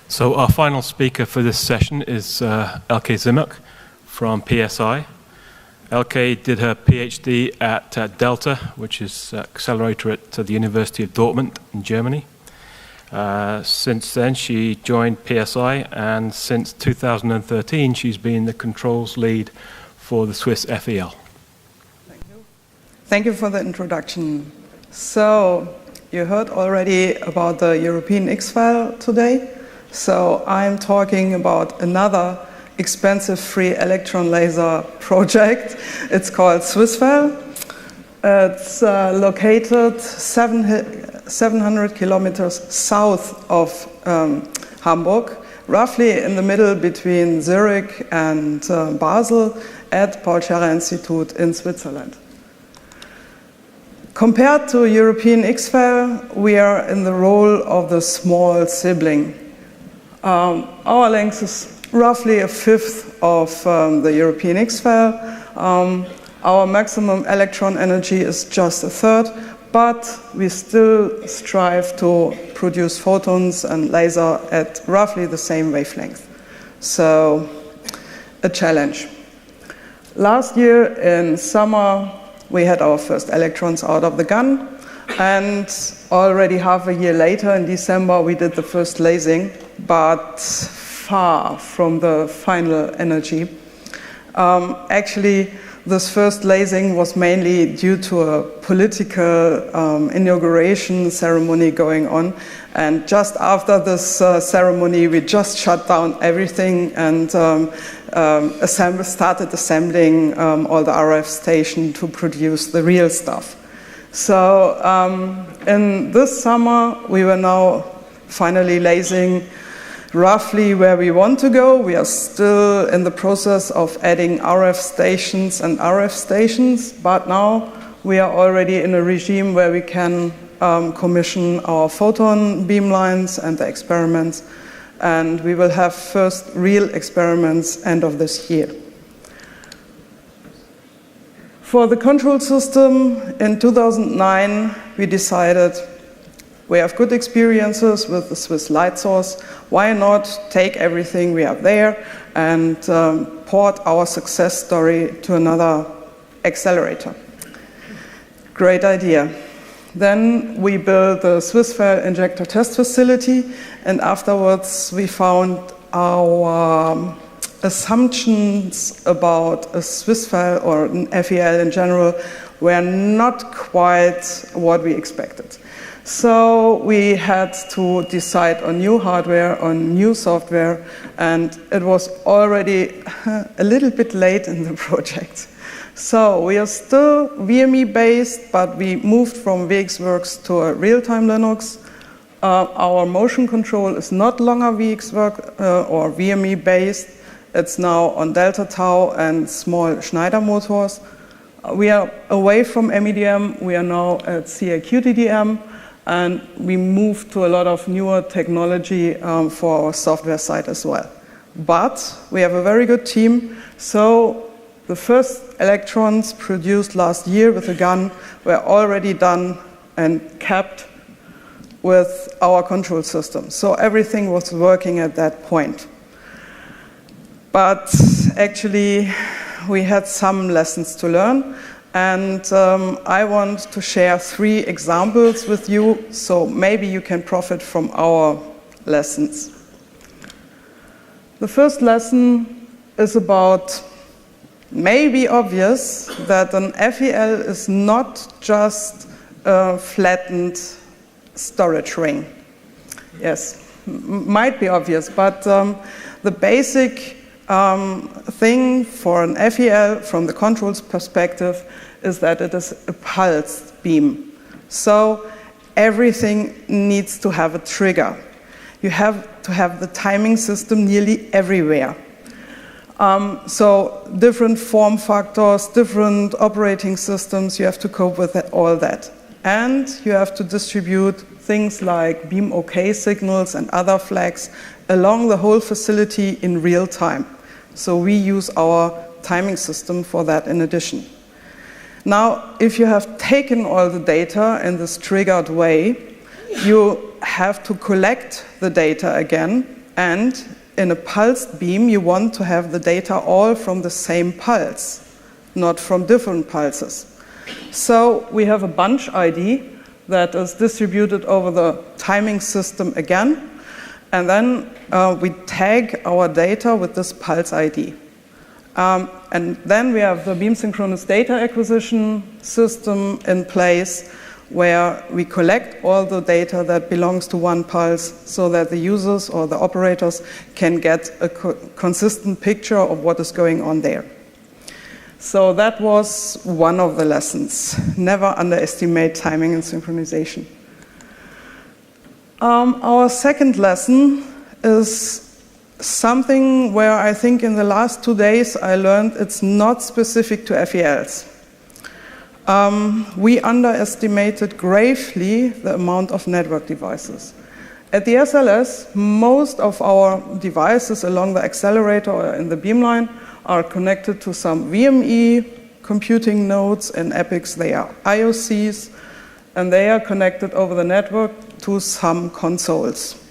So our final speaker for this session is Elke Zimoch from PSI. Elke did her PhD at Delta, which is accelerator at the University of Dortmund in Germany. Since then, she joined PSI, and since 2013, she's been the controls lead for the SwissFEL. Thank you. Thank you for the introduction. So, you heard already about the European ICALEPCS today. So, I'm talking about another expensive free electron laser project. It's called SwissFEL. It's located 700 kilometers south of Hamburg, roughly in the middle between Zurich and Basel at Paul Scherrer Institute in Switzerland. Compared to European ICALEPCS, we are in the role of the small sibling. Our length is roughly a fifth of the European ICALEPCS. Our maximum electron energy is just a third, but we still strive to produce photons and laser at roughly the same wavelength. So, a challenge. Last year in summer, we had our first electrons out of the gun, and already half a year later, in December, we did the first lasing, but far from the final energy. Actually, this first lasing was mainly due to a political inauguration ceremony going on, and just after this ceremony, we just shut down everything and started assembling all the RF station to produce the real stuff. So in this summer, we were now finally lasing roughly where we want to go. We are still in the process of adding RF stations and RF stations, but now we are already in a regime where we can commission our photon beamlines and the experiments, and we will have first real experiments end of this year. For the control system, in 2009, we decided we have good experiences with the Swiss light source. Why not take everything we have there and port our success story to another accelerator? Great idea. Then we built the SwissFEL injector test facility, and afterwards we found our assumptions about a SwissFEL or an FEL in general were not quite what we expected. So we had to decide on new hardware, on new software, and it was already a little bit late in the project. So we are still VME based, but we moved from VxWorks to a real-time Linux. Our motion control is not longer VxWorks or VME based. It's now on Delta Tau and small Schneider motors. We are away from MEDM. We are now at CAQTDM. And we moved to a lot of newer technology for our software side as well. But we have a very good team. So the first electrons produced last year with the gun were already done and kept with our control system. So everything was working at that point. But actually, we had some lessons to learn. And I want to share 3 examples with you, so maybe you can profit from our lessons. The first lesson is about, maybe obvious, that an FEL is not just a flattened storage ring. Yes, might be obvious, but the basic thing for an FEL from the controls perspective is that it is a pulsed beam. So everything needs to have a trigger. You have to have the timing system nearly everywhere. So different form factors, different operating systems, you have to cope with all that. And you have to distribute things like beam OK signals and other flags along the whole facility in real time. So we use our timing system for that in addition. Now, if you have taken all the data in this triggered way, you have to collect the data again And in a pulsed beam, you want to have the data all from the same pulse, not from different pulses. So we have a bunch ID that is distributed over the timing system again, and then we tag our data with this pulse ID. And then we have the beam synchronous data acquisition system in place, where we collect all the data that belongs to one pulse so that the users or the operators can get a consistent picture of what is going on there. So that was one of the lessons. Never underestimate timing and synchronization. Our second lesson is something where I think in the last 2 days I learned it's not specific to FELs. We underestimated gravely the amount of network devices. At the SLS, most of our devices along the accelerator or in the beamline are connected to some VME computing nodes. In EPICS, they are IOCs, and they are connected over the network to some consoles.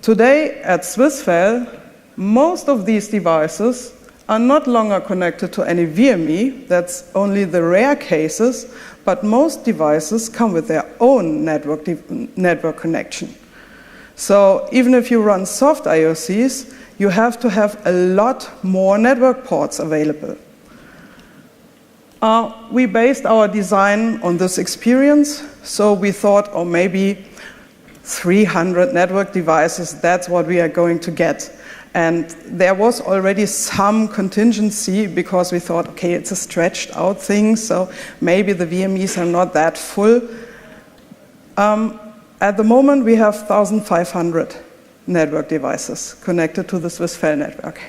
Today at SwissFEL, most of these devices are not longer connected to any VME. That's only the rare cases, but most devices come with their own network connection. So even if you run soft IOCs, you have to have a lot more network ports available. We based our design on this experience, so we thought, oh, maybe 300 network devices, that's what we are going to get. And there was already some contingency because we thought, okay, it's a stretched out thing, so maybe the VMEs are not that full. At the moment, we have 1,500 network devices connected to the SwissFEL network.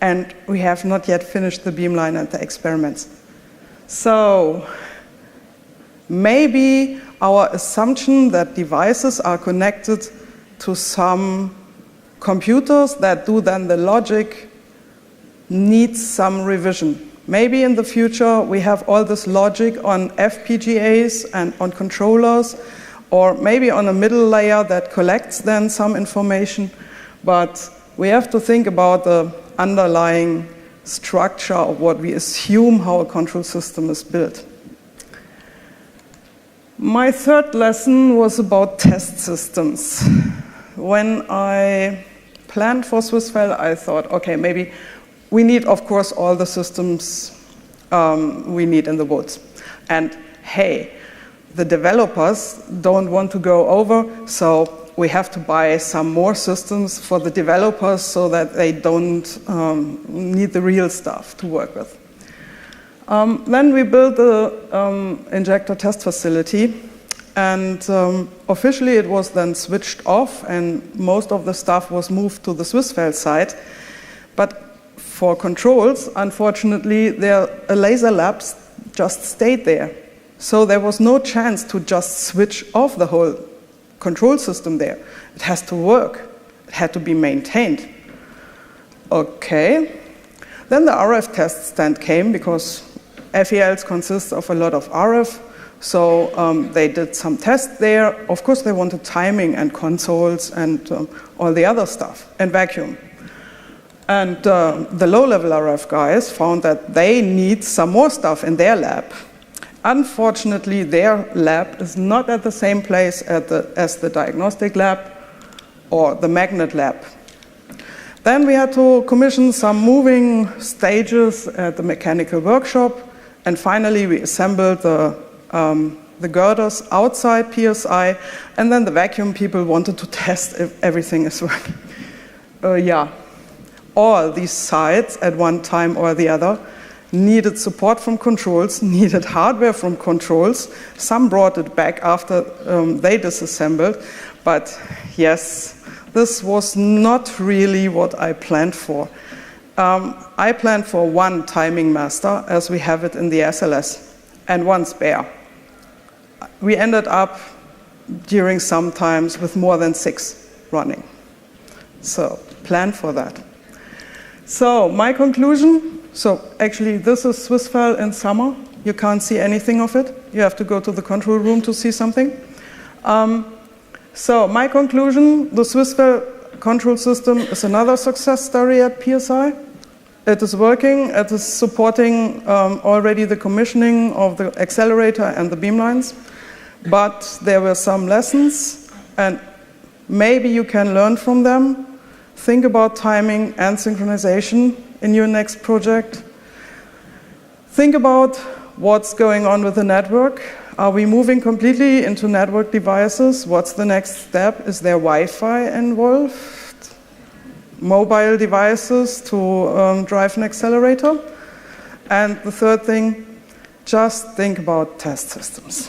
And we have not yet finished the beamline and the experiments. So maybe our assumption that devices are connected to some computers that do then the logic needs some revision. Maybe in the future we have all this logic on FPGAs and on controllers, or maybe on a middle layer that collects then some information, but we have to think about the underlying structure of what we assume how a control system is built. My third lesson was about test systems. When I planned for SwissFEL, I thought, okay, maybe we need, of course, all the systems we need in the woods. And hey, the developers don't want to go over, so we have to buy some more systems for the developers so that they don't need the real stuff to work with. Then we built the injector test facility, and officially it was then switched off, and most of the stuff was moved to the SwissFEL site. But for controls, unfortunately, laser labs just stayed there. So there was no chance to just switch off the whole control system there. It has to work. It had to be maintained. Okay. Then the RF test stand came because FELs consist of a lot of RF. So they did some tests there. Of course, they wanted timing and consoles and all the other stuff, and vacuum. And the low-level RF guys found that they need some more stuff in their lab. Unfortunately, their lab is not at the same place as the diagnostic lab or the magnet lab. Then we had to commission some moving stages at the mechanical workshop, and finally we assembled the girders outside PSI, and then the vacuum people wanted to test if everything is working. Yeah, all these sites at one time or the other needed support from controls, needed hardware from controls. Some brought it back after they disassembled, but yes, this was not really what I planned for. I planned for one timing master, as we have it in the SLS, and one spare. We ended up during some times with more than 6 running. So plan for that. So my conclusion, so actually this is SwissFEL in summer. You can't see anything of it. You have to go to the control room to see something. So my conclusion, the SwissFEL control system is another success story at PSI. It is working. It is supporting already the commissioning of the accelerator and the beamlines. But there were some lessons, and maybe you can learn from them. Think about timing and synchronization in your next project. Think about what's going on with the network. Are we moving completely into network devices? What's the next step? Is there Wi-Fi involved? Mobile devices to drive an accelerator? And the third thing, just think about test systems.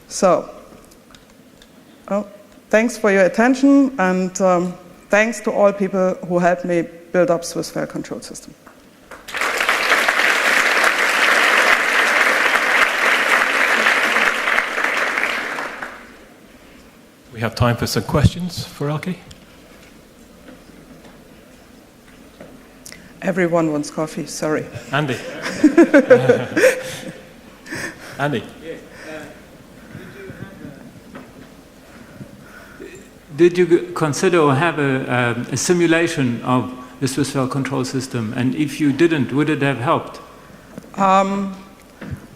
So, thanks for your attention, and thanks to all people who helped me build up SwissFEL control system. We have time for some questions for Elke. Everyone wants coffee, sorry. Andy. Andy. Yes. Did you consider or have a simulation of the SwissFEL control system? And if you didn't, would it have helped?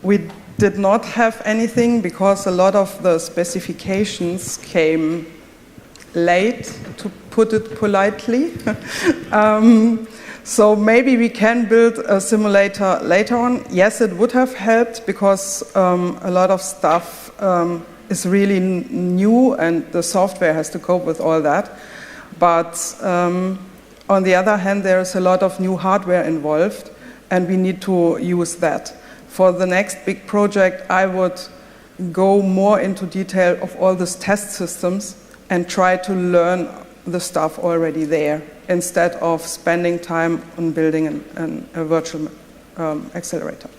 We did not have anything because a lot of the specifications came late, to put it politely. So maybe we can build a simulator later on. Yes, it would have helped because a lot of stuff is really new and the software has to cope with all that. But on the other hand, there is a lot of new hardware involved and we need to use that. For the next big project, I would go more into detail of all these test systems and try to learn the stuff already there instead of spending time on building a virtual accelerator.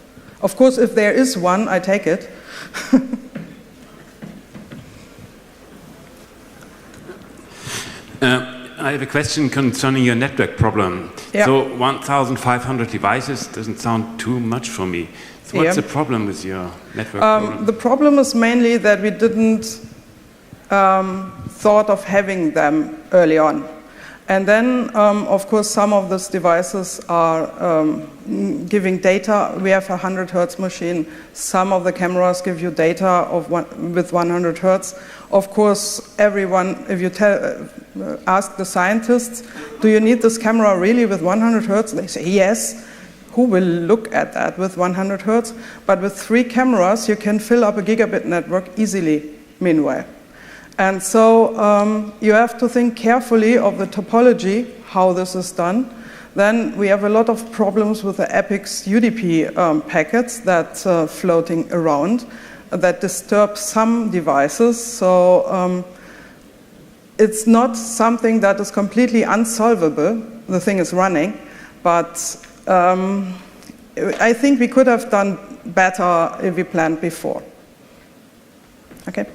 Of course, if there is one, I take it. I have a question concerning your network problem. Yeah. So 1,500 devices doesn't sound too much for me. So what's the problem with your network problem? The problem is mainly that we didn't thought of having them early on. And then, of course, some of these devices are giving data. We have a 100 Hertz machine. Some of the cameras give you data with 100 Hertz. Of course, everyone, if you ask the scientists, do you need this camera really with 100 Hertz? They say yes. Who will look at that with 100 Hertz? But with 3 cameras, you can fill up a gigabit network easily, meanwhile. And so you have to think carefully of the topology, how this is done. Then we have a lot of problems with the APEX UDP packets that floating around that disturb some devices. So it's not something that is completely unsolvable. The thing is running, but I think we could have done better if we planned before. Okay.